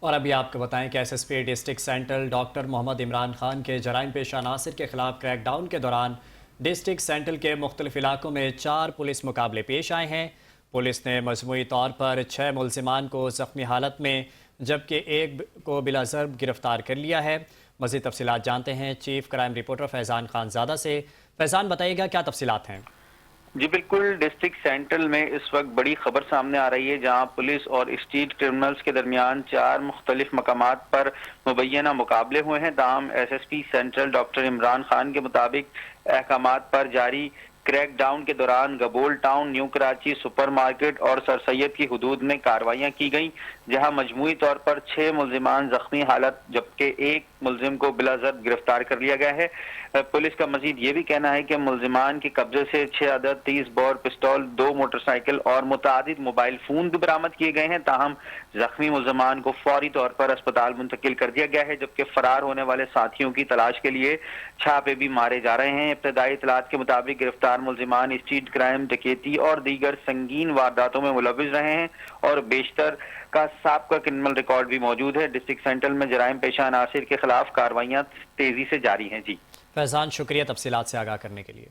اور ابھی آپ کو بتائیں کہ S S P district central doctor Muhammad Imran Khan کے جرائم پیشہ عناصر کے خلاف کریک ڈاؤن کے دوران ڈسٹرکٹ سینٹرل کے مختلف علاقوں میں 4 پولیس مقابلے پیش آئے ہیں۔ پولیس نے مجموعی طور پر 6 ملزمان کو زخمی حالت میں جبکہ ایک کو بلا ضرب گرفتار کر لیا ہے۔ مزید تفصیلات جانتے ہیں چیف کرائم رپورٹر فیضان خان زادہ سے۔ فیضان، بتائیے گا کیا تفصیلات ہیں؟ جی بالکل، ڈسٹرکٹ سینٹرل میں اس وقت بڑی خبر سامنے آ رہی ہے جہاں پولیس اور اسٹریٹ کرمنلز کے درمیان 4 مختلف مقامات پر مبینہ مقابلے ہوئے ہیں۔ تاہم S S P central doctor Imran Khan کے مطابق احکامات پر جاری کریک ڈاؤن کے دوران Gabol town, new Karachi super market اور سر سید کی حدود میں کارروائیاں کی گئیں، جہاں مجموعی طور پر 6 ملزمان زخمی حالت جبکہ ایک ملزم کو بلا ضرب گرفتار کر لیا گیا ہے۔ پولیس کا مزید یہ بھی کہنا ہے کہ ملزمان کے قبضے سے 6 عدد 30 بور پستول، 2 موٹر سائیکل اور متعدد موبائل فون بھی برآمد کیے گئے ہیں۔ تاہم زخمی ملزمان کو فوری طور پر اسپتال منتقل کر دیا گیا ہے، جبکہ فرار ہونے والے ساتھیوں کی تلاش کے لیے چھاپے بھی مارے جا رہے ہیں۔ ابتدائی اطلاعات کے مطابق گرفتار ملزمان اسٹریٹ کرائم، ڈکیتی اور دیگر سنگین وارداتوں میں ملوث رہے ہیں اور بیشتر کا سابقہ کرمنل ریکارڈ بھی موجود ہے۔ ڈسٹرکٹ سینٹرل میں جرائم پیشہ عناصر کے خلاف کارروائیاں تیزی سے جاری ہیں۔ جی فیضان، شکریہ تفصیلات سے آگاہ کرنے کے لیے۔